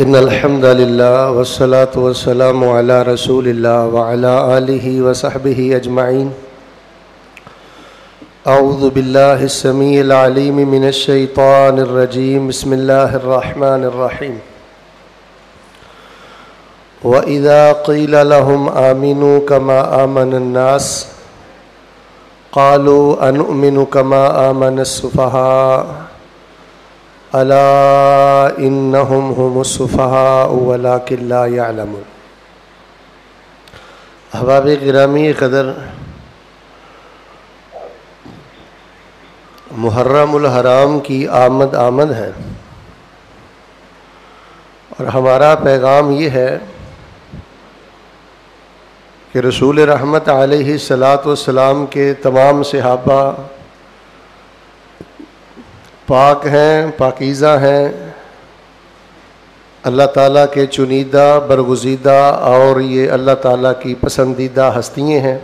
ان الحمد للہ والصلاة والسلام علی رسول اللہ وعلی آلہ وصحبہ اجمعین. اعوذ باللہ السمیع العلیم من الشیطان الرجیم. بسم اللہ الرحمن الرحیم. وَإِذَا قِيلَ لَهُمْ آمِنُوا كَمَا آمَنَ النَّاسُ قَالُوا أَنُؤْمِنُ كَمَا آمَنَ السُّفَهَاءُ أَلَا إِنَّهُمْ هُمُ السُّفَهَاءُ وَلَكِنْ لَا يَعْلَمُونَ. احباب گرامی قدر، محرم الحرام کی آمد ہے اور ہمارا پیغام یہ ہے کہ رسول رحمت علیہ الصلاۃ والسلام کے تمام صحابہ پاک ہیں، پاکیزہ ہیں، اللہ تعالیٰ کے چنیدہ، برگزیدہ اور یہ اللہ تعالیٰ کی پسندیدہ ہستیاں ہیں.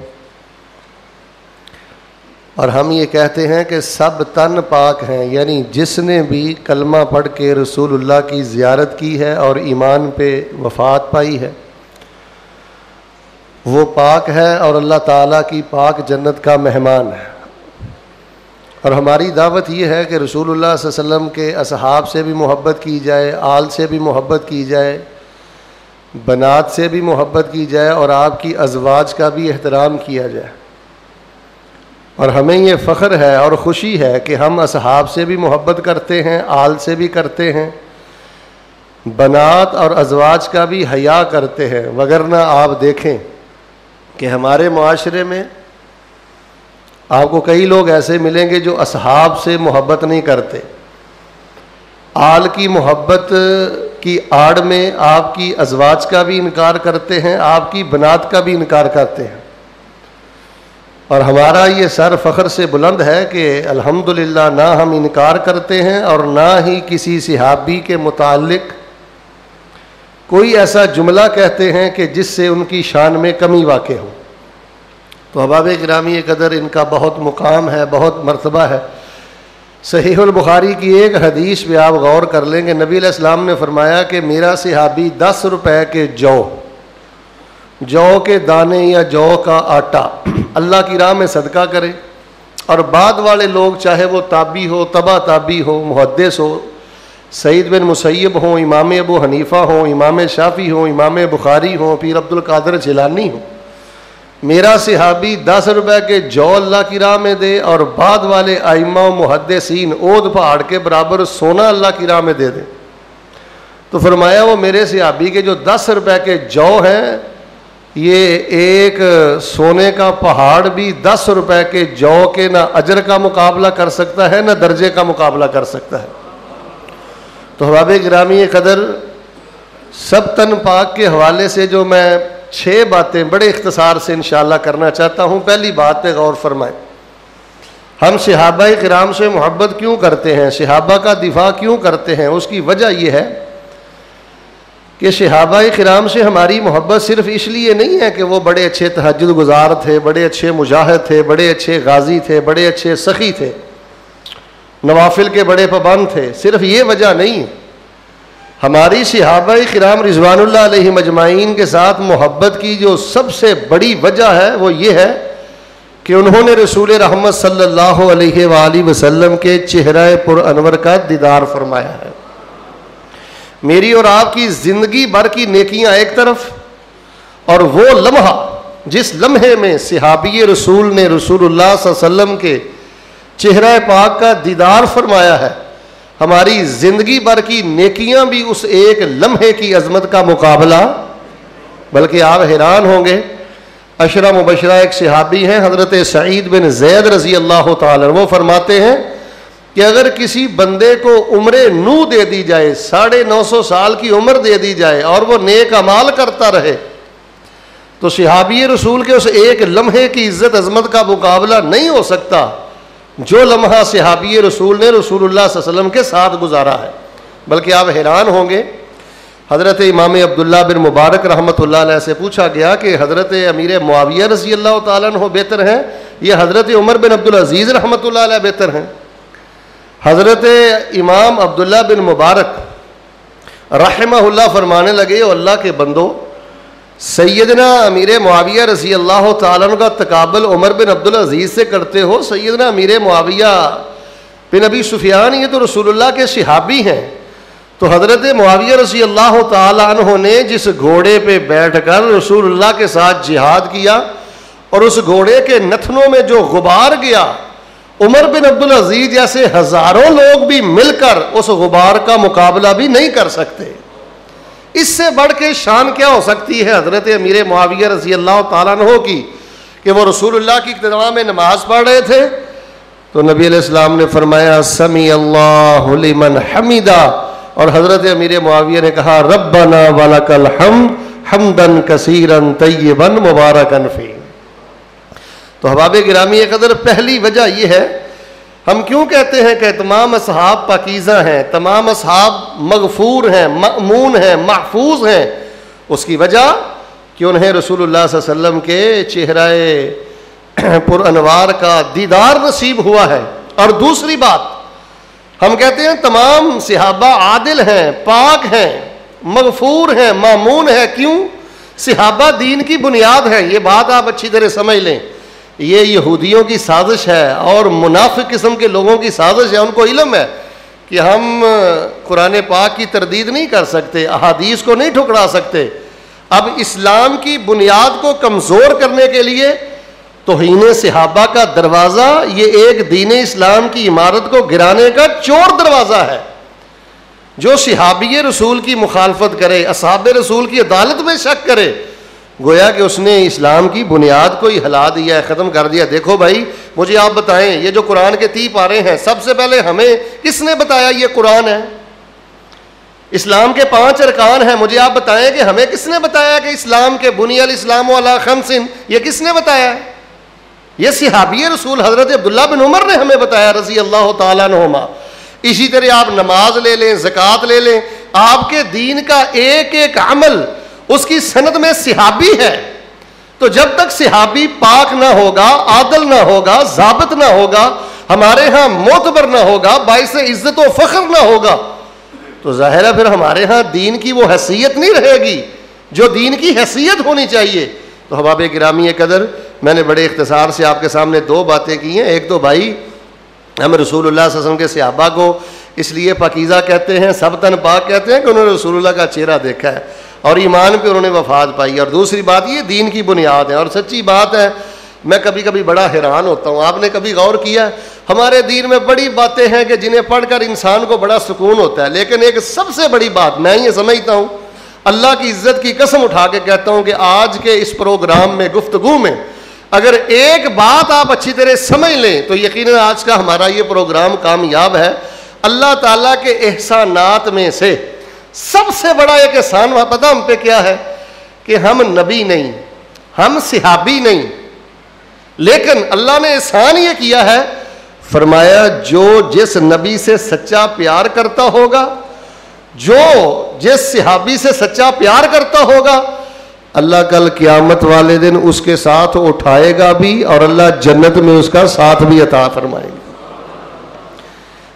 اور ہم یہ کہتے ہیں کہ سب تن پاک ہیں، یعنی جس نے بھی کلمہ پڑھ کے رسول اللہ کی زیارت کی ہے اور ایمان پہ وفات پائی ہے وہ پاک ہے اور اللہ تعالیٰ کی پاک جنت کا مہمان ہے. اور ہماری دعوت یہ ہے کہ رسول اللہ صلی اللہ علیہ وسلم کے اصحاب سے بھی محبت کی جائے، آل سے بھی محبت کی جائے، بنات سے بھی محبت کی جائے اور آپ کی ازواج کا بھی احترام کیا جائے. اور ہمیں یہ فخر ہے اور خوشی ہے کہ ہم اصحاب سے بھی محبت کرتے ہیں، آل سے بھی کرتے ہیں، بنات اور ازواج کا بھی حیا کرتے ہیں. وگرنہ آپ دیکھیں کہ ہمارے معاشرے میں آپ کو کئی لوگ ایسے ملیں گے جو اصحاب سے محبت نہیں کرتے، آل کی محبت کی آڑ میں آپ کی ازواج کا بھی انکار کرتے ہیں، آپ کی بنات کا بھی انکار کرتے ہیں. اور ہمارا یہ سر فخر سے بلند ہے کہ الحمدللہ نہ ہم انکار کرتے ہیں اور نہ ہی کسی صحابی کے متعلق کوئی ایسا جملہ کہتے ہیں کہ جس سے ان کی شان میں کمی واقع ہو. تو احباب گرامی قدر، ان کا بہت مقام ہے، بہت مرتبہ ہے. صحیح البخاری کی ایک حدیث پہ آپ غور کر لیں گے، نبی علیہ السلام نے فرمایا کہ میرا صحابی 10 روپے کے جو کے دانے یا جو کا آٹا اللہ کی راہ میں صدقہ کرے، اور بعد والے لوگ چاہے وہ تابعی ہو، تبع تابعی ہو، محدث ہو، سعید بن مسیب ہوں، امام ابو حنیفہ ہوں، امام شافعی ہوں، امام بخاری ہوں، پیر عبد القادر جیلانی ہوں، میرا صحابی 10 روپے کے جو اللہ کی راہ میں دے اور بعد والے ائمہ و محدثین اود پہاڑ کے برابر سونا اللہ کی راہ میں دے دیں. تو فرمایا وہ میرے صحابی کے جو 10 روپے کے جو ہیں، یہ ایک سونے کا پہاڑ بھی 10 روپے کے جو کے نہ اجر کا مقابلہ کر سکتا ہے نہ درجے کا مقابلہ کر سکتا ہے. تو احباب گرامی قدر، سب تن پاک کے حوالے سے جو میں 6 باتیں بڑے اختصار سے انشاءاللہ کرنا چاہتا ہوں. پہلی بات پہ غور فرمائیں. ہم صحابہ کرام سے محبت کیوں کرتے ہیں، صحابہ کا دفاع کیوں کرتے ہیں؟ اس کی وجہ یہ ہے کہ صحابہ کرام سے ہماری محبت صرف اس لیے نہیں ہے کہ وہ بڑے اچھے تہجد گزار تھے، بڑے اچھے مجاہد تھے، بڑے اچھے غازی تھے، بڑے اچھے سخی تھے، نوافل کے بڑے پابند تھے. صرف یہ وجہ نہیں ہے. ہماری صحابہ کرام رضوان اللہ علیہ مجمعین کے ساتھ محبت کی جو سب سے بڑی وجہ ہے وہ یہ ہے کہ انہوں نے رسول رحمت صلی اللہ علیہ وآلہ وسلم کے چہرہ پر انور کا دیدار فرمایا ہے. میری اور آپ کی زندگی بھر کی نیکیاں ایک طرف، اور وہ لمحہ جس لمحے میں صحابی رسول نے رسول اللہ صلی اللہ علیہ وسلم کے چہرہ پاک کا دیدار فرمایا ہے، ہماری زندگی بھر کی نیکیاں بھی اس ایک لمحے کی عظمت کا مقابلہ. بلکہ آپ حیران ہوں گے، عشرہ مبشرہ ایک صحابی ہیں حضرت سعید بن زید رضی اللہ تعالی، وہ فرماتے ہیں کہ اگر کسی بندے کو عمر نو دے دی جائے، 950 سال کی عمر دے دی جائے اور وہ نیک اعمال کرتا رہے، تو صحابی رسول کے اس ایک لمحے کی عزت عظمت کا مقابلہ نہیں ہو سکتا جو لمحہ صحابی رسول نے رسول اللہ صلی اللہ علیہ وسلم کے ساتھ گزارا ہے. بلکہ آپ حیران ہوں گے، حضرت امام عبداللہ بن مبارک رحمۃ اللہ علیہ سے پوچھا گیا کہ حضرت امیر معاویہ رضی اللہ تعالیٰ عنہ بہتر ہیں یا حضرت عمر بن عبدالعزیز رحمۃ اللہ علیہ بہتر ہیں؟ حضرت امام عبداللہ بن مبارک رحمہ اللہ فرمانے لگے او اللہ کے بندو، سیدنا امیر معاویہ رضی اللہ تعالیٰ عنہ کا تقابل عمر بن عبدالعزیز سے کرتے ہو؟ سیدنا امیر معاویہ بن ابی سفیان یہ تو رسول اللہ کے صحابی ہیں. تو حضرت معاویہ رضی اللہ تعالیٰ عنہ نے جس گھوڑے پہ بیٹھ کر رسول اللہ کے ساتھ جہاد کیا اور اس گھوڑے کے نتنوں میں جو غبار گیا، عمر بن عبدالعزیز جیسے ہزاروں لوگ بھی مل کر اس غبار کا مقابلہ بھی نہیں کر سکتے. اس سے بڑھ کے شان کیا ہو سکتی ہے حضرت امیر معاویہ رضی اللہ تعالیٰ عنہ کی کہ وہ رسول اللہ کی اقتداء میں نماز پڑھ رہے تھے تو نبی علیہ السلام نے فرمایا سمیع اللہ لمن حمیدہ، اور حضرت امیر معاویہ نے کہا ربنا ولک الحمد حمدا کثیرا طیبا مبارکا فیہ. تو احباب گرامی قدر، پہلی وجہ یہ ہے ہم کیوں کہتے ہیں کہ تمام اصحاب پاکیزہ ہیں، تمام اصحاب مغفور ہیں، مأمون ہیں، محفوظ ہیں. اس کی وجہ کہ انہیں رسول اللہ صلی اللہ علیہ وسلم کے چہرہ پر انوار کا دیدار نصیب ہوا ہے. اور دوسری بات ہم کہتے ہیں تمام صحابہ عادل ہیں، پاک ہیں، مغفور ہیں، مامون ہیں. کیوں؟ صحابہ دین کی بنیاد ہے. یہ بات آپ اچھی طرح سمجھ لیں. یہ یہودیوں کی سازش ہے اور منافق قسم کے لوگوں کی سازش ہے. ان کو علم ہے کہ ہم قرآن پاک کی تردید نہیں کر سکتے، احادیث کو نہیں ٹھکرا سکتے. اب اسلام کی بنیاد کو کمزور کرنے کے لیے توہین صحابہ کا دروازہ یہ ایک دین اسلام کی عمارت کو گرانے کا چور دروازہ ہے. جو صحابی رسول کی مخالفت کرے، اصحاب رسول کی عدالت میں شک کرے، گویا کہ اس نے اسلام کی بنیاد کو ہی ہلا دیا ہے، ختم کر دیا. دیکھو بھائی مجھے آپ بتائیں، یہ جو قرآن کے 30 پارے ہیں سب سے پہلے ہمیں کس نے بتایا یہ قرآن ہے؟ اسلام کے 5 ارکان ہیں، مجھے آپ بتائیں کہ ہمیں کس نے بتایا کہ اسلام کے بنی الاسلام علی خمس، یہ کس نے بتایا ہے؟ یہ صحابی رسول حضرت عبداللہ بن عمر نے ہمیں بتایا رضی اللہ تعالیٰ عنہما. اسی طرح آپ نماز لے لیں، زکوٰۃ لے لیں، آپ کے دین کا ایک ایک عمل اس کی سند میں صحابی ہے. تو جب تک صحابی پاک نہ ہوگا، عادل نہ ہوگا، ضابط نہ ہوگا، ہمارے ہاں معتبر نہ ہوگا، باعث عزت و فخر نہ ہوگا، تو ظاہر ہے پھر ہمارے ہاں دین کی وہ حیثیت نہیں رہے گی جو دین کی حیثیت ہونی چاہیے. تو احباب گرامی قدر، میں نے بڑے اختصار سے آپ کے سامنے 2 باتیں کی ہیں. ایک تو بھائی ہم رسول اللہ صلی اللہ علیہ وسلم کے صحابہ کو اس لیے پاکیزہ کہتے ہیں، سبتاً پاک کہتے ہیں کہ انہوں نے رسول اللہ کا چہرہ دیکھا ہے اور ایمان پہ انہوں نے وفات پائی. اور دوسری بات یہ دین کی بنیاد ہے. اور سچی بات ہے، میں کبھی کبھی بڑا حیران ہوتا ہوں. آپ نے کبھی غور کیا ہمارے دین میں بڑی باتیں ہیں کہ جنہیں پڑھ کر انسان کو بڑا سکون ہوتا ہے، لیکن ایک سب سے بڑی بات میں یہ سمجھتا ہوں، اللہ کی عزت کی قسم اٹھا کے کہتا ہوں کہ آج کے اس پروگرام میں، گفتگو میں اگر ایک بات آپ اچھی طرح سمجھ لیں تو یقیناً آج کا ہمارا یہ پروگرام کامیاب ہے. اللہ تعالیٰ کے احسانات میں سے سب سے بڑا ایک احسان پتہ ہم پہ کیا ہے؟ کہ ہم نبی نہیں، ہم صحابی نہیں، لیکن اللہ نے احسان یہ کیا ہے، فرمایا جو جس نبی سے سچا پیار کرتا ہوگا، جو جس صحابی سے سچا پیار کرتا ہوگا، اللہ کل قیامت والے دن اس کے ساتھ اٹھائے گا بھی اور اللہ جنت میں اس کا ساتھ بھی عطا فرمائے گا.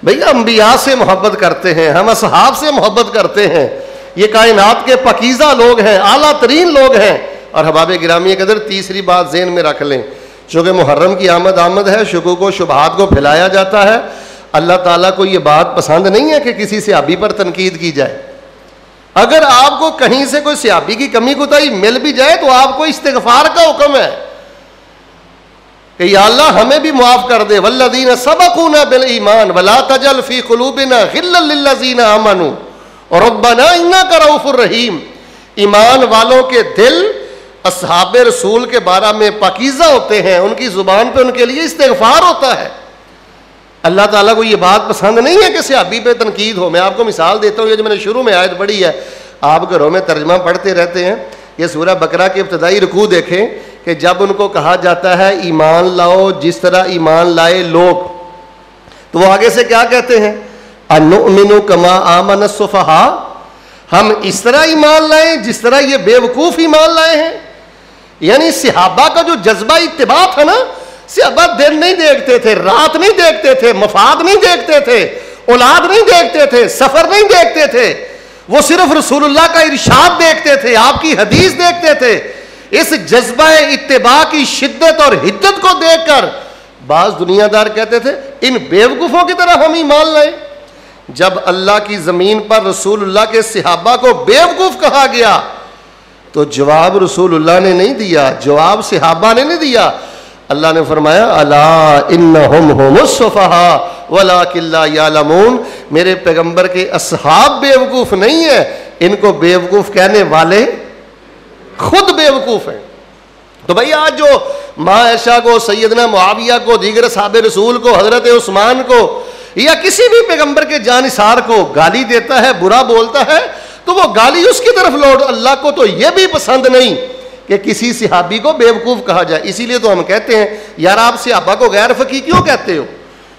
بھئی انبیاء سے محبت کرتے ہیں، ہم اصحاب سے محبت کرتے ہیں، یہ کائنات کے پاکیزہ لوگ ہیں، اعلیٰ ترین لوگ ہیں. اور احباب گرامی قدر تیسری بات ذہن میں رکھ لیں، چونکہ محرم کی آمد ہے، شکوک و شبہات کو پھیلایا جاتا ہے. اللہ تعالیٰ کو یہ بات پسند نہیں ہے کہ کسی صحابی پر تنقید کی جائے. اگر آپ کو کہیں سے کوئی صحابی کی کمی کوتاہی مل بھی جائے تو آپ کو استغفار کا حکم ہے کہ یا اللہ ہمیں بھی معاف کر دے. والذین سبقونا بالایمان ولا تجعل فی قلوبنا غلا للذین آمنوا ربنا انک رؤوف رحیم. ایمان والوں کے دل اصحاب رسول کے بارے میں پاکیزہ ہوتے ہیں، ان کی زبان پہ ان کے لیے استغفار ہوتا ہے. اللہ تعالیٰ کو یہ بات پسند نہیں ہے کہ صحابی پہ تنقید ہو. میں آپ کو مثال دیتا ہوں، یہ جو میں نے شروع میں آیت پڑھی ہے، آپ گھروں میں ترجمہ پڑھتے رہتے ہیں. یہ سورہ بقرہ کے ابتدائی رکوع دیکھیں کہ جب ان کو کہا جاتا ہے ایمان لاؤ جس طرح ایمان لائے لوگ، تو وہ آگے سے کیا کہتے ہیں؟ انؤمن کما آمن السفہاء، ہم اس طرح ایمان لائیں جس طرح یہ بے وقوف ایمان لائے ہیں. یعنی صحابہ کا جو جذبہ اتباع تھا نا، صحابہ دن نہیں دیکھتے تھے، رات نہیں دیکھتے تھے، مفاد نہیں دیکھتے تھے، اولاد نہیں دیکھتے تھے، سفر نہیں دیکھتے تھے. وہ صرف رسول اللہ کا ارشاد دیکھتے تھے, آپ کی حدیث دیکھتے تھے. اس جذبہ اتباع کی شدت اور حدت کو دیکھ کر بعض دنیا دار کہتے تھے ان بیوقوفوں کی طرح ہم ایمان لائیں. جب اللہ کی زمین پر رسول اللہ کے صحابہ کو بیوقوف کہا گیا تو جواب رسول اللہ نے نہیں دیا, جواب صحابہ نے نہیں دیا. اللہ نے فرمایا الا انہم هم السفہاء ولکن لا یعلمون, میرے پیغمبر کے اصحاب بیوقوف نہیں ہیں, ان کو بیوقوف کہنے والے خود بیوقوف ہیں. تو بھائی آج جو ماں عائشہ کو, سیدنا معاویہ کو, دیگر اصحاب رسول کو, حضرت عثمان کو یا کسی بھی پیغمبر کے جانثار کو گالی دیتا ہے, برا بولتا ہے, تو وہ گالی اس کی طرف لوٹ. اللہ کو تو یہ بھی پسند نہیں کہ کسی صحابی کو بیوقوف کہا جائے. اسی لیے تو ہم کہتے ہیں یار آپ صحابہ کو غیر فقیہ کیوں کہتے ہو؟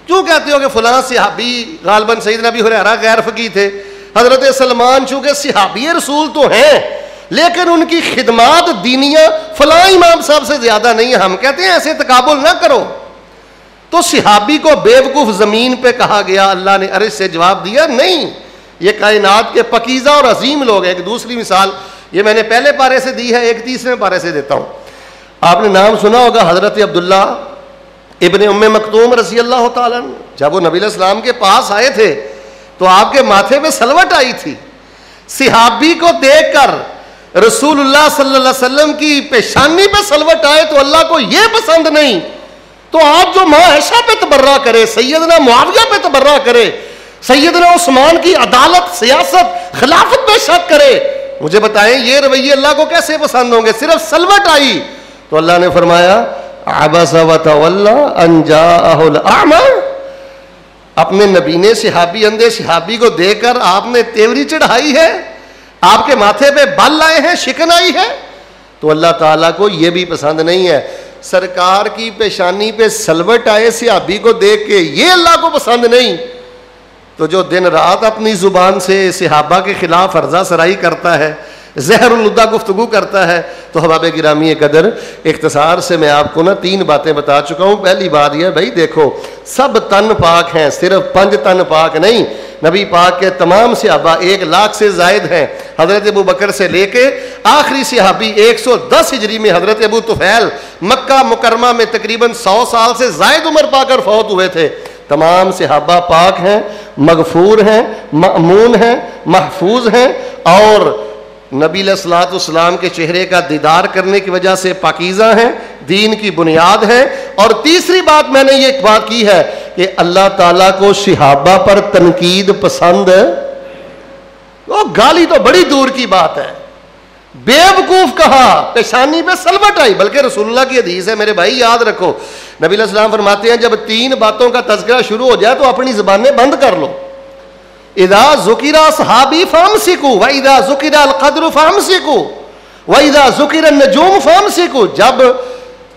کیوں کہتے ہو کہ فلاں صحابی غالباً سیدنا ابی ہریرہ غیر فقیہ تھے, حضرت سلمان چونکہ صحابی رسول تو ہیں لیکن ان کی خدمات دینیاں فلاں امام صاحب سے زیادہ نہیں ہیں. ہم کہتے ہیں ایسے تقابل نہ کرو. تو صحابی کو بیوقوف زمین پہ کہا گیا, اللہ نے عرش سے جواب دیا نہیں, یہ کائنات کے پکیزہ اور عظیم لوگ ہیں. ایک دوسری مثال یہ میں نے پہلے پارے سے دی ہے, ایک تیسرے پارے سے دیتا ہوں. آپ نے نام سنا ہوگا حضرت عبداللہ ابن ام مکتوم رضی اللہ تعالیٰ عنہ. جب وہ نبی علیہ السلام کے پاس آئے تھے تو آپ کے ماتھے پہ سلوٹ آئی تھی. صحابی کو دیکھ کر رسول اللہ صلی اللہ علیہ وسلم کی پیشانی پہ سلوٹ آئے تو اللہ کو یہ پسند نہیں. تو آج جو ماں عائشہ پہ تبرہ کرے, سیدنا معاویہ پہ تبرہ کرے, سیدنا عثمان کی عدالت, سیاست, خلافت پہ شک کرے, مجھے بتائیں یہ رویے اللہ کو کیسے پسند ہوں گے؟ صرف سلوٹ آئی تو اللہ نے فرمایا عبس وتولی ان جاءہ الاعمی. اپنے نبی نے صحابی اندھے صحابی کو دیکھ کر آپ نے تیوری چڑھائی ہے, آپ کے ماتھے پہ بال لائے ہیں, شکن آئی ہے, تو اللہ تعالیٰ کو یہ بھی پسند نہیں ہے. سرکار کی پیشانی پہ سلوٹ آئے صحابی کو دیکھ کے یہ اللہ کو پسند نہیں, تو جو دن رات اپنی زبان سے صحابہ کے خلاف عرضہ سرائی کرتا ہے, زہر الوداع گفتگو کرتا ہے. تو احباب گرامی قدر, اختصار سے میں آپ کو 3 باتیں بتا چکا ہوں. پہلی بات یہ بھائی دیکھو سب تن پاک ہیں, صرف 5 تن پاک نہیں. نبی پاک کے تمام صحابہ 1 لاکھ سے زائد ہیں, حضرت ابو بکر سے لے کے آخری صحابی 110 ہجری میں حضرت ابو طفیل مکہ مکرمہ میں تقریباً 100 سال سے زائد عمر پا کر فوت ہوئے تھے. تمام صحابہ پاک ہیں, مغفور ہیں, مأمون ہیں, محفوظ ہیں, اور نبی علیہ الصلوۃ والسلام کے چہرے کا دیدار کرنے کی وجہ سے پاکیزہ ہیں, دین کی بنیاد ہیں. اور تیسری بات میں نے یہ بات کی ہے کہ اللہ تعالیٰ کو صحابہ پر تنقید پسند ہے. وہ گالی تو بڑی دور کی بات ہے, بیوقوف کہا, پیشانی پہ سلوٹ آئی. بلکہ رسول اللہ کی حدیث ہے میرے بھائی, یاد رکھو, نبی علیہ السلام فرماتے ہیں جب 3 باتوں کا تذکرہ شروع ہو جائے تو اپنی زبانیں بند کر لو. اذا ذکر اصحابی فامسکوا واذا ذکر القدر فامسکوا واذا ذکر النجوم فامسکوا. جب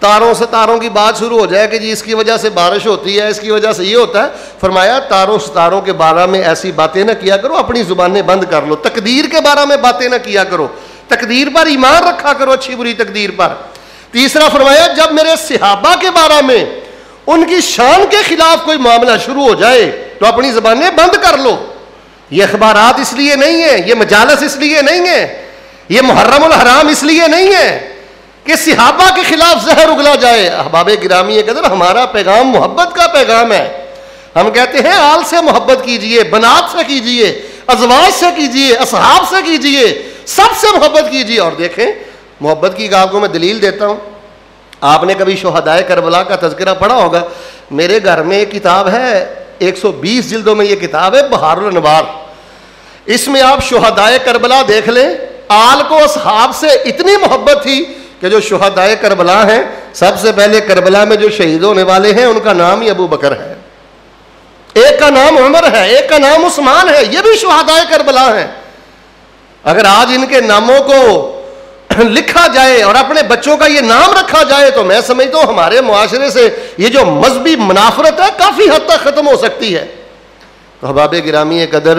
تاروں ستاروں کی بات شروع ہو جائے کہ جی اس کی وجہ سے بارش ہوتی ہے, اس کی وجہ سے یہ ہوتا ہے, فرمایا تاروں ستاروں کے بارے میں ایسی باتیں نہ کیا کرو, اپنی زبانیں بند کر لو. تقدیر کے بارے میں باتیں نہ کیا کرو, تقدیر پر ایمان رکھا کرو, اچھی بری تقدیر پر. تیسرا فرمایا جب میرے صحابہ کے بارے میں ان کی شان کے خلاف کوئی معاملہ شروع ہو جائے تو اپنی زبانیں بند کر لو. یہ اخبارات اس لیے نہیں ہیں, یہ مجالس اس لیے نہیں ہیں, یہ محرم الحرام اس لیے نہیں ہے کہ صحابہ کے خلاف زہر اگلا جائے. احباب گرامی قدر, ہمارا پیغام محبت کا پیغام ہے. ہم کہتے ہیں آل سے محبت کیجئے, بنات سے کیجئے, ازواج سے کیجئے, اصحاب سے کیجئے, سب سے محبت کیجئے. اور دیکھیں محبت کی آپ کو میں دلیل دیتا ہوں. آپ نے کبھی شہدائے کربلا کا تذکرہ پڑھا ہوگا. میرے گھر میں ایک کتاب ہے, 120 جلدوں میں یہ کتاب ہے, بہار الانوار. اس میں آپ شہدائے کربلا دیکھ لیں. آل کو اصحاب سے اتنی محبت تھی کہ جو شہدائے کربلا ہیں, سب سے پہلے کربلا میں جو شہید ہونے والے ہیں ان کا نام ہی ابو بکر ہے, ایک کا نام عمر ہے, ایک کا نام عثمان ہے, یہ بھی شہدائے کربلا ہیں. اگر آج ان کے ناموں کو لکھا جائے اور اپنے بچوں کا یہ نام رکھا جائے تو میں سمجھتا ہوں ہمارے معاشرے سے یہ جو مذہبی منافرت ہے کافی حد تک ختم ہو سکتی ہے. تو احباب گرامی قدر,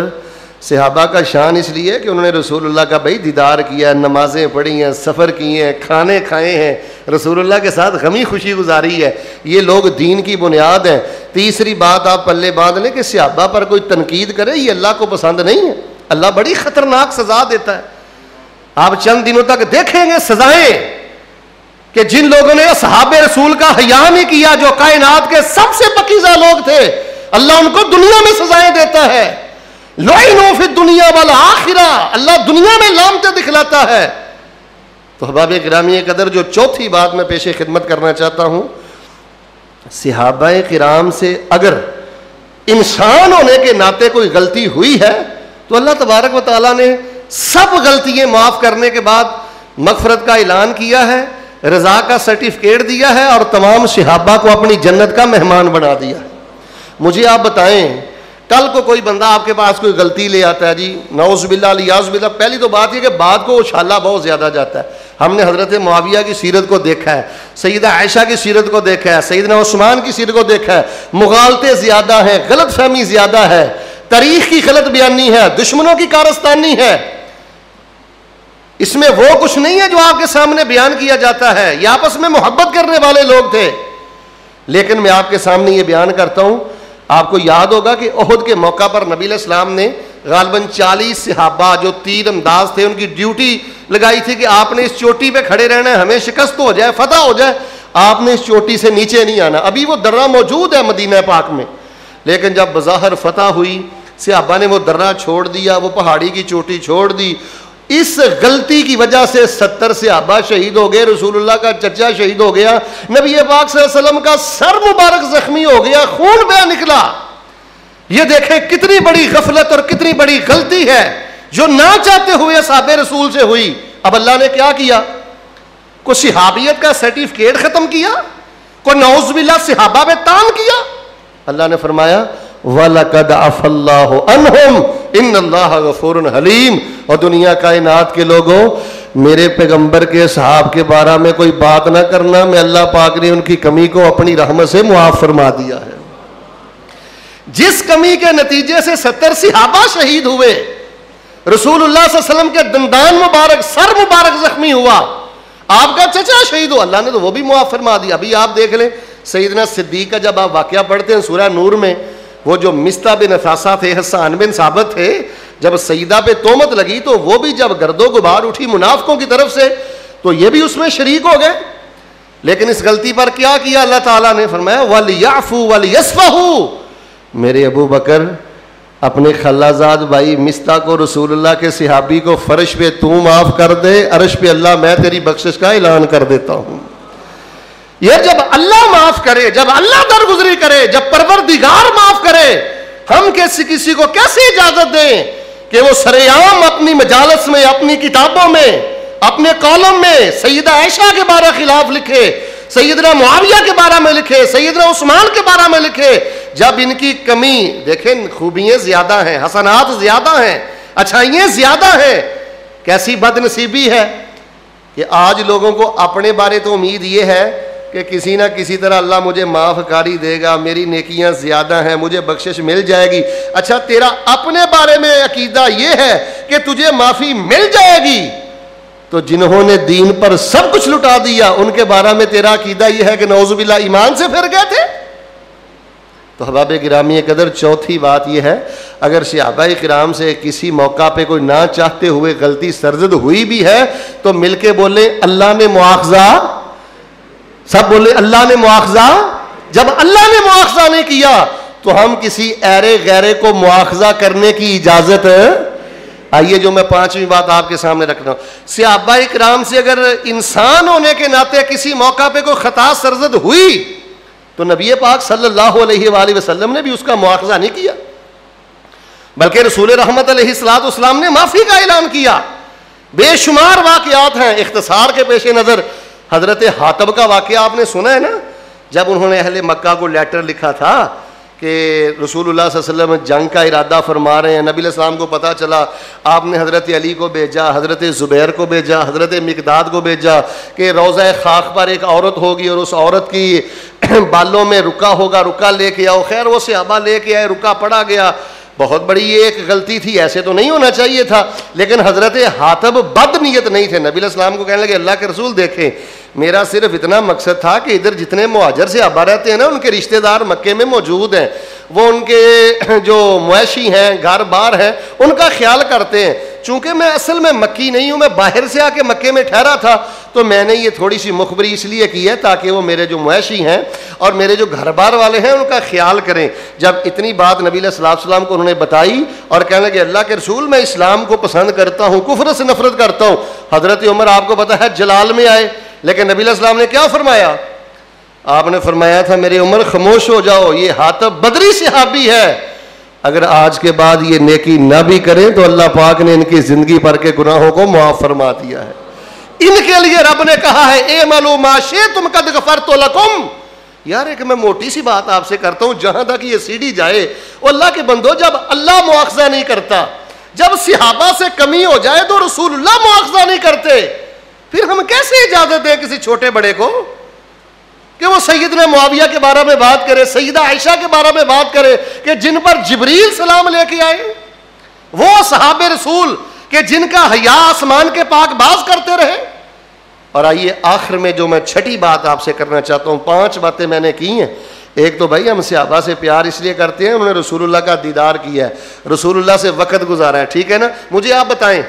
صحابہ کا شان اس لیے کہ انہوں نے رسول اللہ کا بھائی دیدار کیا, نمازیں پڑھی ہیں, سفر کیے ہیں, کھانے کھائے ہیں, رسول اللہ کے ساتھ غمی خوشی گزاری ہے. یہ لوگ دین کی بنیاد ہیں. تیسری بات آپ پلے باندھ لیں کہ صحابہ پر کوئی تنقید کرے, یہ اللہ کو پسند نہیں ہے. اللہ بڑی خطرناک سزا دیتا ہے. آپ چند دنوں تک دیکھیں گے سزائیں کہ جن لوگوں نے اصحاب رسول کا حیا نہیں کیا, جو کائنات کے سب سے پاکیزہ لوگ تھے, اللہ ان کو دنیا میں سزائیں دیتا ہے. لعنوا فی الدنیا والآخرہ, اللہ دنیا میں لعنتیں دکھلاتا ہے. تو احباب گرامی قدر, جو چوتھی بات میں پیش خدمت کرنا چاہتا ہوں, صحابہ کرام سے اگر انسان ہونے کے ناطے کوئی غلطی ہوئی ہے تو اللہ تبارک و تعالیٰ نے سب غلطیاں معاف کرنے کے بعد مغفرت کا اعلان کیا ہے, رضا کا سرٹیفکیٹ دیا ہے اور تمام صحابہ کو اپنی جنت کا مہمان بنا دیا ہے. مجھے آپ بتائیں, کل کو کوئی بندہ آپ کے پاس کوئی غلطی لے آتا ہے, جی نعوذ باللہ الیاذ باللہ, پہلی تو بات یہ کہ بات کو اچھالا بہت زیادہ جاتا ہے. ہم نے حضرت معاویہ کی سیرت کو دیکھا ہے, سیدہ عائشہ کی سیرت کو دیکھا ہے, سیدنا عثمان کی سیرت کو دیکھا ہے, مغالطے زیادہ ہیں, غلط فہمی زیادہ ہے, تاریخ کی غلط بیانی ہے, دشمنوں کی کارستانی ہے. اس میں وہ کچھ نہیں ہے جو آپ کے سامنے بیان کیا جاتا ہے. یہ آپس میں محبت کرنے والے لوگ تھے. لیکن میں آپ کے سامنے یہ بیان کرتا ہوں, آپ کو یاد ہوگا کہ احد کے موقع پر نبی علیہ السلام نے غالباً 40 صحابہ جو تیر انداز تھے ان کی ڈیوٹی لگائی تھی کہ آپ نے اس چوٹی پہ کھڑے رہنا ہے, ہمیں شکست ہو جائے, فتح ہو جائے, آپ نے اس چوٹی سے نیچے نہیں آنا. ابھی وہ درہ موجود ہے مدینہ پاک میں, لیکن جب بظاہر فتح ہوئی صحابہ نے وہ درہ چھوڑ دیا, وہ پہاڑی کی چوٹی چھوڑ دی. اس غلطی کی وجہ سے 70 صحابہ شہید ہو گئے, رسول اللہ کا چچا شہید ہو گیا, نبی پاک صلی اللہ علیہ وسلم کا سر مبارک زخمی ہو گیا, خون بہہ نکلا. یہ دیکھیں کتنی بڑی غفلت اور کتنی بڑی غلطی ہے جو نہ چاہتے ہوئے اصحاب رسول سے ہوئی. اب اللہ نے کیا کیا؟ کوئی صحابیت کا سرٹیفکیٹ ختم کیا, کوئی نعوذ باللہ صحابہ پہ تان کیا. اللہ نے فرمایا وَلَقَدْ عَفَا اللَّهُ عَنْهُمْ إِنَّ اللَّهَ غَفُورٌ حَلِيمٌ. اور دنیا کائنات کے لوگوں, میرے پیغمبر کے صحاب کے بارے میں کوئی بات نہ کرنا, میں اللہ پاک نے ان کی کمی کو اپنی رحمت سے معاف فرما دیا ہے. جس کمی کے نتیجے سے 70 صحابہ شہید ہوئے, رسول اللہ صلی اللہ علیہ وسلم کے دندان مبارک, سر مبارک زخمی ہوا, آپ کا چچا شہید ہوا, اللہ نے تو وہ بھی معاف فرما دیا. ابھی آپ دیکھ لیں سیدنا صدیق کا جب آپ واقعہ پڑھتے ہیں سورہ نور میں, وہ جو مستہ بن نفاسہ تھے, حسان بن ثابت تھے, جب سیدہ پہ تہمت لگی تو وہ بھی جب گرد و غبار اٹھی منافقوں کی طرف سے تو یہ بھی اس میں شریک ہو گئے. لیکن اس غلطی پر کیا کیا اللہ تعالیٰ نے فرمایا وَلْيَعْفُوا وَلْيَصْفَحُوا. میرے ابو بکر اپنے خلازاد بھائی مستہ کو, رسول اللہ کے صحابی کو فرش پہ تو معاف کر دے, عرش پہ اللہ میں تیری بخشش کا اعلان کر دیتا ہوں. یہ جب اللہ معاف کرے, جب اللہ درگزری کرے, جب پروردگار معاف کرے, ہم کسی کو کیسے اجازت دیں کہ وہ سرعام اپنی مجالس میں, اپنی کتابوں میں, اپنے کالم میں سیدہ عائشہ کے بارے خلاف لکھے, سیدنا معاویہ کے بارے میں لکھے, سیدنا عثمان کے بارے میں لکھے, جب ان کی کمی دیکھیں, خوبیاں زیادہ ہیں, حسنات زیادہ ہیں, اچھائیاں زیادہ ہیں. کیسی بد نصیبی ہے کہ آج لوگوں کو اپنے بارے تو امید یہ ہے کہ کسی نہ کسی طرح اللہ مجھے معاف کاری دے گا, میری نیکیاں زیادہ ہیں, مجھے بخشش مل جائے گی. اچھا تیرا اپنے بارے میں عقیدہ یہ ہے کہ تجھے معافی مل جائے گی, تو جنہوں نے دین پر سب کچھ لٹا دیا ان کے بارے میں تیرا عقیدہ یہ ہے کہ نعوذ باللہ ایمان سے پھر گئے تھے. تو احباب گرامی قدر, چوتھی بات یہ ہے, اگر صحابہ کرام سے کسی موقع پہ کوئی نہ چاہتے ہوئے غلطی سرزد ہوئی بھی ہے تو مل کے بولے اللہ نے مواخذہ, سب بولے اللہ نے مواخذہ. جب اللہ نے مواخذہ نہیں کیا تو ہم کسی ایرے غیرے کو مواخذہ کرنے کی اجازت. آئیے جو میں 5ویں بات آپ کے سامنے رکھ رہا ہوں, صحابہ کرام سے اگر انسان ہونے کے ناطے کسی موقع پہ کوئی خطا سرزد ہوئی تو نبی پاک صلی اللہ علیہ وآلہ وسلم نے بھی اس کا مواخذہ نہیں کیا, بلکہ رسول رحمت علیہ السلام نے معافی کا اعلان کیا. بے شمار واقعات ہیں. اختصار کے پیش نظر حضرت حاتب کا واقعہ آپ نے سنا ہے نا, جب انہوں نے اہل مکہ کو لیٹر لکھا تھا کہ رسول اللہ صلی اللہ علیہ وسلم جنگ کا ارادہ فرما رہے ہیں, نبی علیہ السلام کو پتہ چلا, آپ نے حضرت علی کو بھیجا, حضرت زبیر کو بھیجا, حضرت مقداد کو بھیجا کہ روضہ خاک پر ایک عورت ہوگی اور اس عورت کی بالوں میں رکا ہوگا, رکا لے کے آؤ. خیر وہ صحابہ لے کے آئے, رکا پڑا گیا. بہت بڑی یہ ایک غلطی تھی, ایسے تو نہیں ہونا چاہیے تھا, لیکن حضرت حاتب بد نیت نہیں تھے. نبی علیہ السلام کو کہنے لگے اللہ کے رسول دیکھیں, میرا صرف اتنا مقصد تھا کہ ادھر جتنے مہاجر سے آبا رہتے ہیں نا ان کے رشتہ دار مکے میں موجود ہیں, وہ ان کے جو مویشی ہیں, گھر بار ہیں, ان کا خیال کرتے ہیں. چونکہ میں اصل میں مکی نہیں ہوں, میں باہر سے آ کے مکے میں ٹھہرا تھا, تو میں نے یہ تھوڑی سی مخبری اس لیے کی ہے تاکہ وہ میرے جو مویشی ہیں اور میرے جو گھر بار والے ہیں ان کا خیال کریں. جب اتنی بات نبی علیہ الصلوۃ والسلام کو انہوں نے بتائی اور کہنے لگے اللہ کے رسول میں اسلام کو پسند کرتا ہوں, کفر سے نفرت کرتا ہوں. حضرت عمر آپ کو پتا ہے جلال میں آئے, لیکن نبی علیہ السلام نے کیا فرمایا؟ آپ نے فرمایا تھا میرے عمر خاموش ہو جاؤ, یہ حاتب بدری صحابی ہے, اگر آج کے بعد یہ نیکی نہ بھی کریں تو اللہ پاک نے ان کی زندگی بھر کے گناہوں کو معاف فرما دیا ہے. ان کے لیے رب نے کہا ہے اعملوا ما شئتم قد غفرت لکم. یار ایک میں موٹی سی بات آپ سے کرتا ہوں, جہاں تک یہ سیڑھی جائے, وہ اللہ کے بندو جب اللہ مواخذہ نہیں کرتا, جب صحابہ سے کمی ہو جائے تو رسول اللہ مواخذہ نہیں کرتے, پھر ہم کیسے اجازت دیں کسی چھوٹے بڑے کو کہ وہ سیدنا معاویہ کے بارے میں بات کرے, سیدہ عائشہ کے بارے میں بات کرے کہ جن پر جبریل سلام لے کے آئے, وہ صحابہ رسول کہ جن کا حیا آسمان کے پاک باز کرتے رہے. اور آئیے آخر میں جو میں چھٹی بات آپ سے کرنا چاہتا ہوں, 5 باتیں میں نے کی ہیں. ایک تو بھائی ہم صحابہ سے پیار اس لیے کرتے ہیں, انہوں نے رسول اللہ کا دیدار کیا ہے, رسول اللہ سے وقت گزارا ہے, ٹھیک ہے نا. مجھے آپ بتائیں,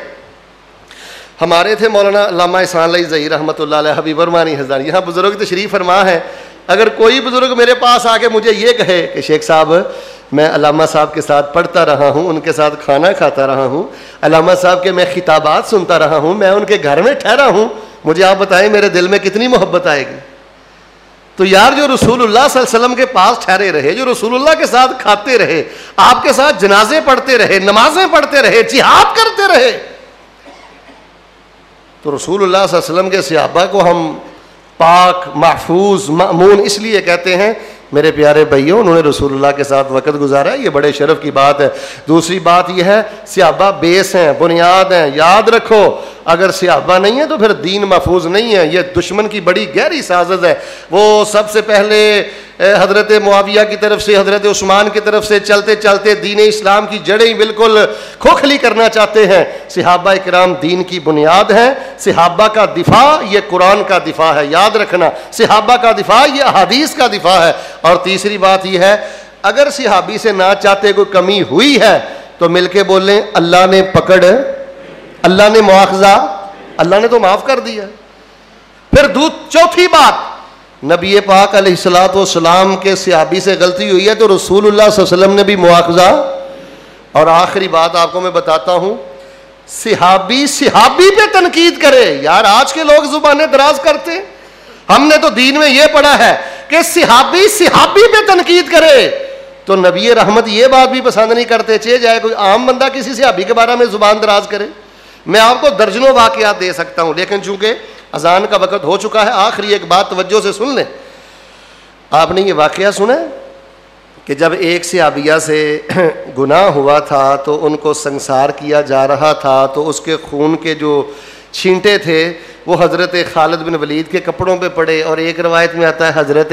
ہمارے تھے مولانا علامہ احسان علی ظہیر رحمۃ اللہ علیہ حبیب الرحمانی حضرانی, یہاں بزرگ تشریف فرما ہے. اگر کوئی بزرگ میرے پاس آ کے مجھے یہ کہے کہ شیخ صاحب میں علامہ صاحب کے ساتھ پڑھتا رہا ہوں, ان کے ساتھ کھانا کھاتا رہا ہوں, علامہ صاحب کے میں خطابات سنتا رہا ہوں, میں ان کے گھر میں ٹھہرا ہوں, مجھے آپ بتائیں میرے دل میں کتنی محبت آئے گی. تو یار جو رسول اللہ صلی اللہ علیہ وسلم کے پاس ٹھہرے رہے, جو رسول اللہ کے ساتھ کھاتے رہے, آپ کے ساتھ جنازے پڑھتے رہے, نمازیں پڑھتے رہے, جہاد کرتے رہے, تو رسول اللہ صلی اللہ علیہ وسلم کے صحابہ کو ہم پاک, محفوظ, مأمون اس لیے کہتے ہیں. میرے پیارے بھائیوں, انہوں نے رسول اللہ کے ساتھ وقت گزارا ہے, یہ بڑے شرف کی بات ہے. دوسری بات یہ ہے صحابہ بیس ہیں, بنیاد ہیں. یاد رکھو اگر صحابہ نہیں ہیں تو پھر دین محفوظ نہیں ہے. یہ دشمن کی بڑی گہری سازش ہے. وہ سب سے پہلے حضرت معاویہ کی طرف سے, حضرت عثمان کی طرف سے چلتے چلتے دین اسلام کی جڑیں بالکل کھوکھلی کرنا چاہتے ہیں. صحابہ کرام دین کی بنیاد ہیں. صحابہ کا دفاع یہ قرآن کا دفاع ہے, یاد رکھنا. صحابہ کا دفاع یہ احادیث کا دفاع ہے. اور تیسری بات یہ ہے اگر صحابی سے نہ چاہتے کوئی کمی ہوئی ہے تو مل کے بولیں اللہ نے پکڑ, اللہ نے مواخذہ, اللہ نے تو معاف کر دیا. پھر چوتھی بات, نبی پاک علیہ الصلوۃ والسلام کے صحابی سے غلطی ہوئی ہے تو رسول اللہ صلی اللہ علیہ وسلم نے بھی مواخذہ. اور آخری بات آپ کو میں بتاتا ہوں, صحابی پہ تنقید کرے. یار آج کے لوگ زبانیں دراز کرتے, ہم نے تو دین میں یہ پڑھا ہے کہ صحابی پہ تنقید کرے, تو نبی رحمت یہ بات بھی پسند نہیں کرتے چاہے جائے کوئی عام بندہ کسی صحابی کے بارے میں زبان دراز کرے. میں آپ کو درجنوں واقعات دے سکتا ہوں, لیکن چونکہ اذان کا وقت ہو چکا ہے, آخری ایک بات توجہ سے سن لیں. آپ نے یہ واقعہ سنا کہ جب ایک صحابیہ سے گناہ ہوا تھا تو ان کو سنسار کیا جا رہا تھا, تو اس کے خون کے جو چھینٹے تھے وہ حضرت خالد بن ولید کے کپڑوں پہ پڑے, اور ایک روایت میں آتا ہے حضرت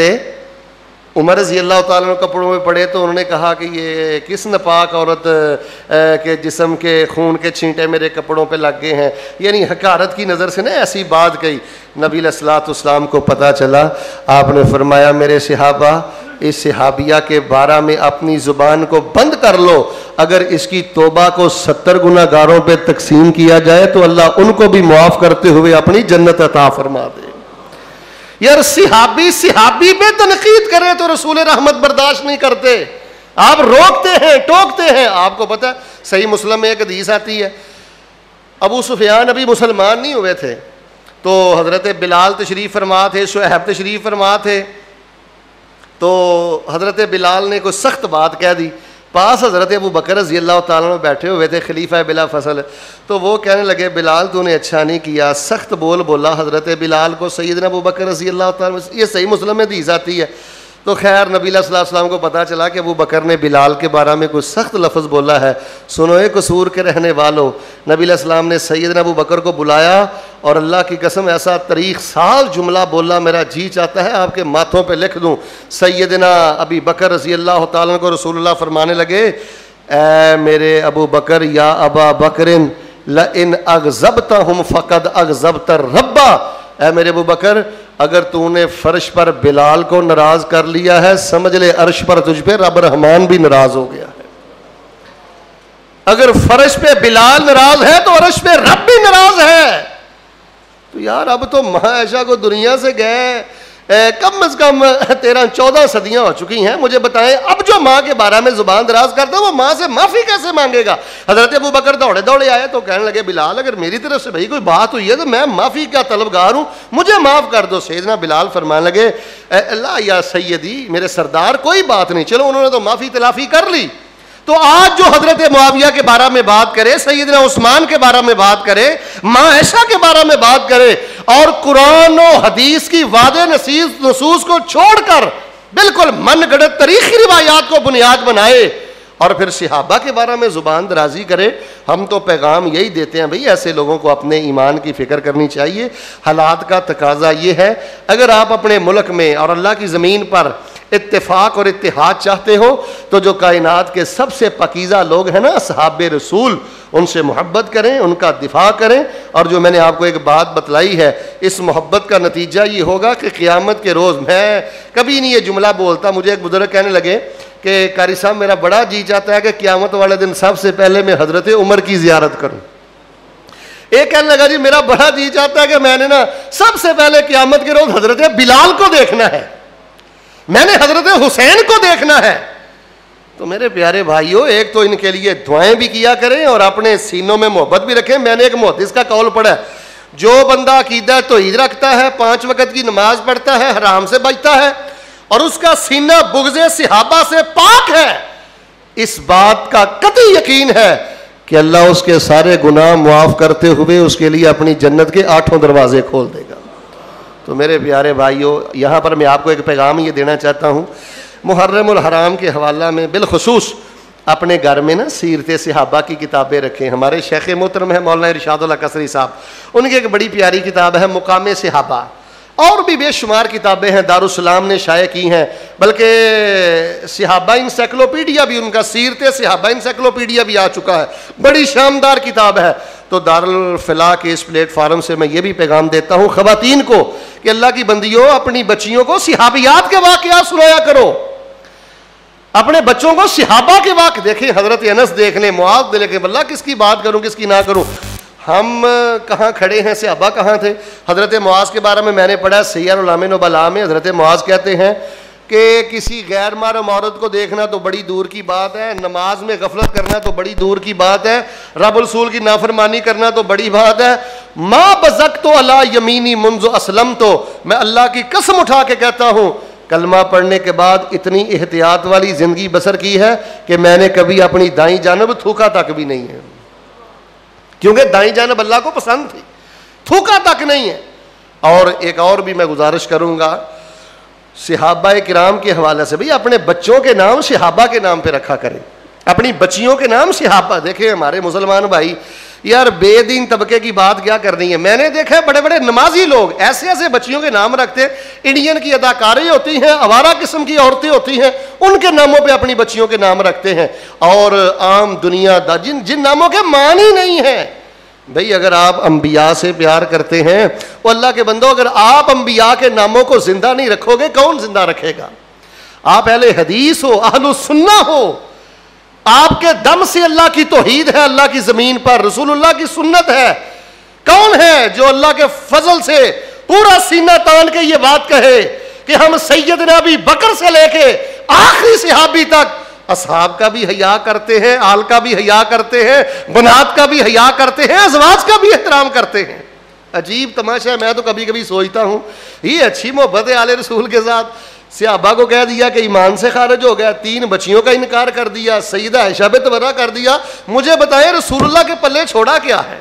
عمر رضی اللہ تعالیٰ عنہ کپڑوں میں پڑے. تو انہوں نے کہا کہ یہ کس ناپاک عورت کے جسم کے خون کے چھینٹے میرے کپڑوں پہ لگ گئے ہیں, یعنی حقارت کی نظر سے نا ایسی بات کہی. نبی علیہ الصلوۃ والسلام کو پتہ چلا, آپ نے فرمایا میرے صحابہ اس صحابیہ کے بارے میں اپنی زبان کو بند کر لو, اگر اس کی توبہ کو 70 گناہ گاروں پہ تقسیم کیا جائے تو اللہ ان کو بھی معاف کرتے ہوئے اپنی جنت عطا فرما دے. یار صحابی پہ تنقید کرے تو رسول رحمت برداشت نہیں کرتے, آپ روکتے ہیں, ٹوکتے ہیں. آپ کو پتہ ہے صحیح مسلم میں ایک حدیث آتی ہے, ابو سفیان ابھی مسلمان نہیں ہوئے تھے, تو حضرت بلال تشریف فرما تھے, شعیب تشریف فرما تھے, تو حضرت بلال نے کوئی سخت بات کہہ دی. پاس حضرت ابو بکر رضی اللہ تعالیٰ عنہ بیٹھے ہوئے تھے, خلیفہ بلا فصل, تو وہ کہنے لگے بلال تو نے اچھا نہیں کیا, سخت بولا حضرت بلال کو سیدنا ابو بکر رضی اللہ تعالیٰ عنہ. یہ صحیح مسلم میں حدیث آتی ہے. تو خیر نبی علیہ الصلوۃ والسلام کو پتہ چلا کہ ابو بکر نے بلال کے بارے میں کوئی سخت لفظ بولا ہے. سنو اے قصور کے رہنے والوں, نبی علیہ السلام نے سیدنا ابو بکر کو بلایا اور اللہ کی قسم ایسا تاریخ سال جملہ بولا, میرا جی چاہتا ہے آپ کے ماتھوں پہ لکھ دوں. سیدنا ابی بکر رضی اللہ تعالیٰ کو رسول اللہ فرمانے لگے, اے میرے ابو بکر, یا ابا بکر لئن اغضبتہم فقد اغضبت الرب, اے میرے ابو بکر اگر تو نے فرش پر بلال کو ناراض کر لیا ہے سمجھ لے عرش پر تجھ پہ رب رحمان بھی ناراض ہو گیا ہے. اگر فرش پہ بلال ناراض ہے تو عرش پہ رب بھی ناراض ہے. تو یار اب تو ماں عائشہ کو دنیا سے گئے کم از کم 13-14 صدیاں ہو چکی ہیں. مجھے بتائیں اب جو ماں کے بارے میں زبان دراز کرتا ہے وہ ماں سے معافی کیسے مانگے گا؟ حضرت ابو بکر دوڑے دوڑے آئے تو کہنے لگے بلال اگر میری طرف سے بھائی کوئی بات ہوئی ہے تو میں معافی کا طلبگار ہوں, مجھے معاف کر دو. سیدنا بلال فرمانے لگے اللہ یا سیدی میرے سردار کوئی بات نہیں, چلو انہوں نے تو معافی تلافی کر لی. تو آج جو حضرت معاویہ کے بارے میں بات کرے, سیدنا عثمان کے بارے میں بات کرے, ماں عائشہ کے بارے میں بات کرے اور قرآن و حدیث کی واضح نصوص کو چھوڑ کر بالکل من گھڑت تاریخی روایات کو بنیاد بنائے اور پھر صحابہ کے بارے میں زبان درازی کرے, ہم تو پیغام یہی دیتے ہیں بھئی ایسے لوگوں کو اپنے ایمان کی فکر کرنی چاہیے. حالات کا تقاضا یہ ہے اگر آپ اپنے ملک میں اور اللہ کی زمین پر اتفاق اور اتحاد چاہتے ہو تو جو کائنات کے سب سے پاکیزہ لوگ ہیں نا اصحاب رسول, ان سے محبت کریں, ان کا دفاع کریں. اور جو میں نے آپ کو ایک بات بتلائی ہے اس محبت کا نتیجہ یہ ہوگا کہ قیامت کے روز, میں کبھی نہیں یہ جملہ بولتا, مجھے ایک بزرگ کہنے لگے کہ قاری صاحب میرا بڑا جی چاہتا ہے کہ قیامت والے دن سب سے پہلے میں حضرت عمر کی زیارت کروں. ایک کہنے لگا جی میرا بڑا جی چاہتا ہے کہ میں نے نا سب سے پہلے قیامت کے روز حضرت بلال کو دیکھنا ہے, میں نے حضرت حسین کو دیکھنا ہے. تو میرے پیارے بھائیوں ایک تو ان کے لیے دعائیں بھی کیا کریں اور اپنے سینوں میں محبت بھی رکھیں. میں نے ایک محدث کا قول پڑھا ہے, جو بندہ عقیدہ توحید رکھتا ہے, 5 وقت کی نماز پڑھتا ہے, حرام سے بچتا ہے اور اس کا سینہ بغض صحابہ سے پاک ہے, اس بات کا قطعی یقین ہے کہ اللہ اس کے سارے گناہ معاف کرتے ہوئے اس کے لیے اپنی جنت کے 8 دروازے کھول دے گا. تو میرے پیارے بھائیوں یہاں پر میں آپ کو ایک پیغام یہ دینا چاہتا ہوں, محرم الحرام کے حوالہ میں بالخصوص اپنے گھر میں نا سیرت صحابہ کی کتابیں رکھیں. ہمارے شیخ محترم ہیں مولانا ارشاد اللہ قصری صاحب, ان کی ایک بڑی پیاری کتاب ہے مقام صحابہ, اور بھی بے شمار کتابیں ہیں دارالسلام نے شائع کی ہیں, بلکہ صحابہ انسائکلوپیڈیا بھی ان کا, سیرت صحابہ انسائکلوپیڈیا بھی آ چکا ہے, بڑی شاندار کتاب ہے. تو دارالفلاح کے اس پلیٹ فارم سے میں یہ بھی پیغام دیتا ہوں خواتین کو کہ اللہ کی بندیوں اپنی بچیوں کو صحابیات کے واقعات سنایا کرو, اپنے بچوں کو صحابہ کے واقع دیکھیں. حضرت انس دیکھ لیں, معاذ دے لیں, اللہ کس کی بات کروں کس کی نہ کروں. ہم کہاں کھڑے ہیں, صحابہ کہاں تھے. حضرت معاذ کے بارے میں نے پڑھا سیر اعلام نبلاء میں حضرت معاذ کہتے ہیں کہ کسی غیر محرم عورت کو دیکھنا تو بڑی دور کی بات ہے, نماز میں غفلت کرنا تو بڑی دور کی بات ہے, رب رسول کی نافرمانی کرنا تو بڑی بات ہے. ما بزقت علی یمینی منذ اسلمت, میں اللہ کی قسم اٹھا کے کہتا ہوں کلمہ پڑھنے کے بعد اتنی احتیاط والی زندگی بسر کی ہے کہ میں نے کبھی اپنی دائیں جانب تھوکا تک بھی نہیں ہے, کیونکہ دائیں جانب اللہ کو پسند تھی, تھوکا تک نہیں ہے. اور ایک اور بھی میں گزارش کروں گا صحابہ کرام کے حوالے سے, بھئی اپنے بچوں کے نام صحابہ کے نام پہ رکھا کریں, اپنی بچیوں کے نام صحابہ. دیکھیں ہمارے مسلمان بھائی یار بے دین طبقے کی بات کیا کرنی ہے, میں نے دیکھا ہے بڑے بڑے نمازی لوگ ایسے ایسے بچیوں کے نام رکھتے, انڈین کی اداکاریں ہوتی ہیں, آوارہ قسم کی عورتیں ہوتی ہیں, ان کے ناموں پہ اپنی بچیوں کے نام رکھتے ہیں, اور عام دنیا دا جن ناموں کے معنی نہیں ہیں. بھئی اگر آپ انبیاء سے پیار کرتے ہیں, وہ اللہ کے بندو اگر آپ انبیاء کے ناموں کو زندہ نہیں رکھو گے کون زندہ رکھے گا؟ آپ اہل حدیث ہو, اہل سنہ ہو, آپ کے دم سے اللہ کی توحید ہے, اللہ کی زمین پر رسول اللہ کی سنت ہے. کون ہے جو اللہ کے فضل سے پورا سینہ تان کے یہ بات کہے کہ ہم سیدنا ابی بکر سے لے کے آخری صحابی تک اصحاب کا بھی حیا کرتے ہیں, آل کا بھی حیا کرتے ہیں, بنات کا بھی حیا کرتے ہیں, ازواج کا بھی احترام کرتے ہیں. عجیب تماشا ہے, میں تو کبھی کبھی سوچتا ہوں یہ اچھی محبت ہے آل رسول کے ساتھ. صحابہ کو کہہ دیا کہ ایمان سے خارج ہو گیا, 3 بچیوں کا انکار کر دیا, سیدہ عائشہ پہ تبرہ کر دیا. مجھے بتائیں رسول اللہ کے پلے چھوڑا کیا ہے؟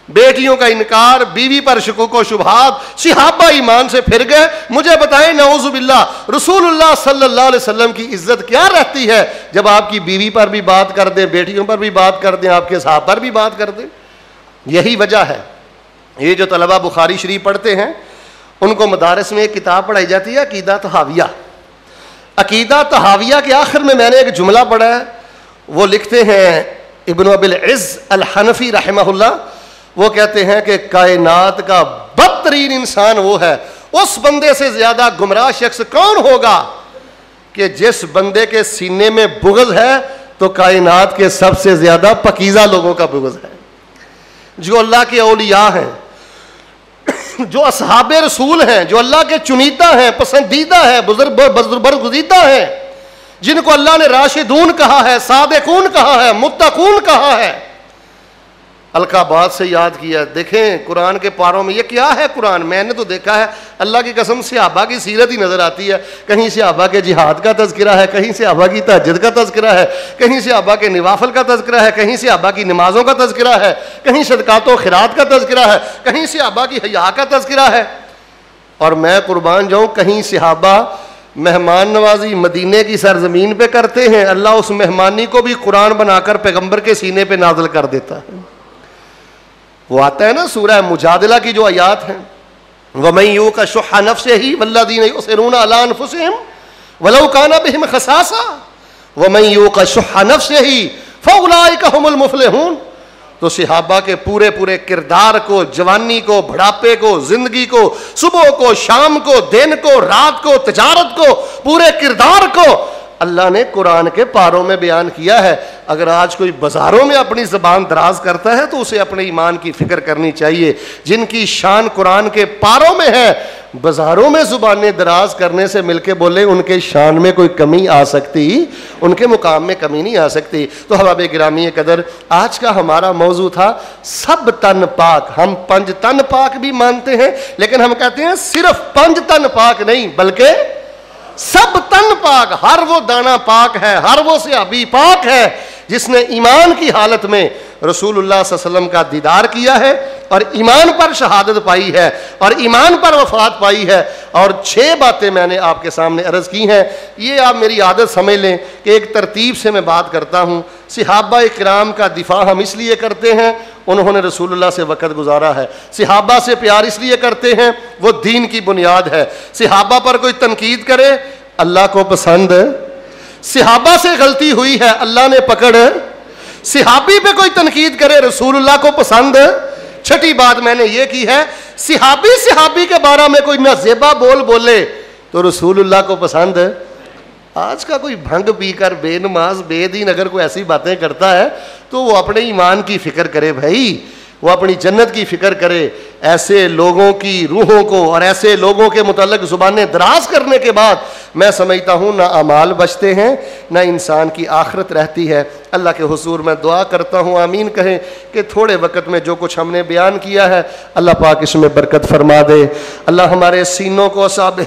بیٹیوں کا انکار, بیوی پر شکوک و شبہات, صحابہ ایمان سے پھر گئے. مجھے بتائیں نعوذ باللہ رسول اللہ صلی اللہ علیہ وسلم کی عزت کیا رہتی ہے جب آپ کی بیوی پر بھی بات کر دیں, بیٹیوں پر بھی بات کر دیں, آپ کے صحابہ پر بھی بات کر دیں. یہی وجہ ہے یہ جو طلبہ بخاری شریف پڑھتے ہیں ان کو مدارس میں ایک کتاب پڑھائی جاتی ہے عقیدہ طحاویہ. عقیدہ طحاویہ کے آخر میں نے ایک جملہ پڑھا ہے, وہ لکھتے ہیں ابن ابی العز الحنفی رحمہ اللہ, وہ کہتے ہیں کہ کائنات کا بدترین انسان وہ ہے اس بندے سے زیادہ گمراہ شخص کون ہوگا کہ جس بندے کے سینے میں بغض ہے تو کائنات کے سب سے زیادہ پاکیزہ لوگوں کا بغض ہے. جو اللہ کے اولیاء ہیں, جو اصحاب رسول ہیں, جو اللہ کے چنیدہ ہیں, پسندیدہ ہیں, برگزیدہ ہیں, جن کو اللہ نے راشدون کہا ہے, صادقون کہا ہے, متقون کہا ہے, القابات سے یاد کیا. دیکھیں قرآن کے پاروں میں یہ کیا ہے قرآن, میں نے تو دیکھا ہے اللہ کی قسم صحابہ کی سیرت ہی نظر آتی ہے. کہیں صحابہ کے جہاد کا تذکرہ ہے, کہیں صحابہ کی تہجد کا تذکرہ ہے, کہیں صحابہ کے نوافل کا تذکرہ ہے, کہیں صحابہ کی نمازوں کا تذکرہ ہے, کہیں صدقات و خیرات کا تذکرہ ہے, کہیں صحابہ کی حیا کا تذکرہ ہے. اور میں قربان جاؤں, کہیں صحابہ مہمان نوازی مدینے کی سرزمین پہ کرتے ہیں, اللہ اس مہمانی کو بھی قرآن بنا کر پیغمبر کے سینے پہ نازل کر دیتا ہے. وہ آتا ہے نا سورہ مجادلہ کی جو آیات ہیں, وَمَن يُوقَ شُحَّ نَفْسِهِ وَالَّذِينَ يُؤْثِرُونَ عَلَىٰ أَنفُسِهِمْ وَلَوْ كَانَ بِهِمْ خَصَاصَةٌ وَمَن يُوقَ شُحَّ نَفْسِهِ فَأُولَٰئِكَ هُمُ الْمُفْلِحُونَ. تو صحابہ کے پورے کردار کو, جوانی کو, بڑھاپے کو, زندگی کو, صبح کو, شام کو, دن کو, رات کو, تجارت کو, پورے کردار کو اللہ نے قرآن کے پاروں میں بیان کیا ہے. اگر آج کوئی بازاروں میں اپنی زبان دراز کرتا ہے تو اسے اپنے ایمان کی فکر کرنی چاہیے. جن کی شان قرآن کے پاروں میں ہے, بازاروں میں زبانیں دراز کرنے سے مل کے بولے ان کے شان میں کوئی کمی آ سکتی, ان کے مقام میں کمی نہیں آ سکتی. تو احباب گرامی قدر, آج کا ہمارا موضوع تھا سب تن پاک. ہم 5 تن پاک بھی مانتے ہیں, لیکن ہم کہتے ہیں صرف 5 تن پاک نہیں بلکہ سب تن پاک. ہر وہ دانہ پاک ہے, ہر وہ صحابی پاک ہے جس نے ایمان کی حالت میں رسول اللہ صلی اللہ علیہ وسلم کا دیدار کیا ہے اور ایمان پر شہادت پائی ہے اور ایمان پر وفات پائی ہے. اور 6 باتیں میں نے آپ کے سامنے عرض کی ہیں. یہ آپ میری عادت سمجھ لیں کہ ایک ترتیب سے میں بات کرتا ہوں. صحابہ کرام کا دفاع ہم اس لیے کرتے ہیں, انہوں نے رسول اللہ سے وقت گزارا ہے. صحابہ سے پیار اس لیے کرتے ہیں, وہ دین کی بنیاد ہے. صحابہ پر کوئی تنقید کرے, اللہ کو پسند. صحابہ سے غلطی ہوئی ہے, اللہ نے پکڑ. صحابی پہ کوئی تنقید کرے, رسول اللہ کو پسند. چھٹی بات میں نے یہ کی ہے, صحابی کے بارے میں کوئی نازیبا بول بولے تو رسول اللہ کو پسند. آج کا کوئی بھنگ پی کر بے نماز بے دین اگر کوئی ایسی باتیں کرتا ہے تو وہ اپنے ایمان کی فکر کرے بھائی, وہ اپنی جنت کی فکر کرے. ایسے لوگوں کی روحوں کو اور ایسے لوگوں کے متعلق زبانیں دراز کرنے کے بعد میں سمجھتا ہوں نہ اعمال بچتے ہیں, نہ انسان کی آخرت رہتی ہے. اللہ کے حضور میں دعا کرتا ہوں, آمین کہیں, کہ تھوڑے وقت میں جو کچھ ہم نے بیان کیا ہے اللہ پاک اس میں برکت فرما دے. اللہ ہمارے سینوں کو اصحاب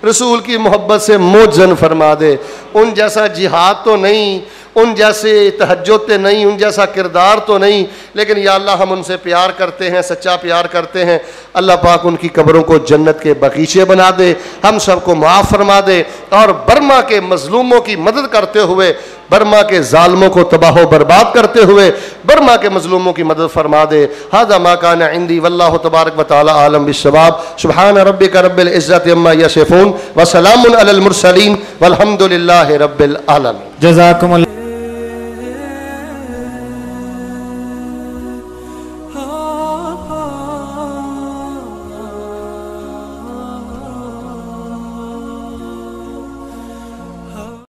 رسول کی محبت سے موجن فرما دے. ان جیسا جہاد تو نہیں, ان جیسے تہجد تو نہیں, ان جیسا کردار تو نہیں, لیکن یا اللہ ہم ان سے پیار کرتے ہیں, سچا پیار کرتے ہیں. اللہ پاک ان کی قبروں کو جنت کے باغیچے بنا دے, ہم سب کو معاف فرما دے, اور برما کے مظلوموں کی مدد کرتے ہوئے, برما کے ظالموں کو تباہ و برباد کرتے ہوئے برما کے مظلوموں کی مدد فرما دے. ھذا ما کان عندی واللہ تبارک و تعالی عالم بالصواب. سبحان ربک رب العزت عما یصفون وسلام علی المرسلین والحمد للہ رب العالمین. جزاکم اللہ.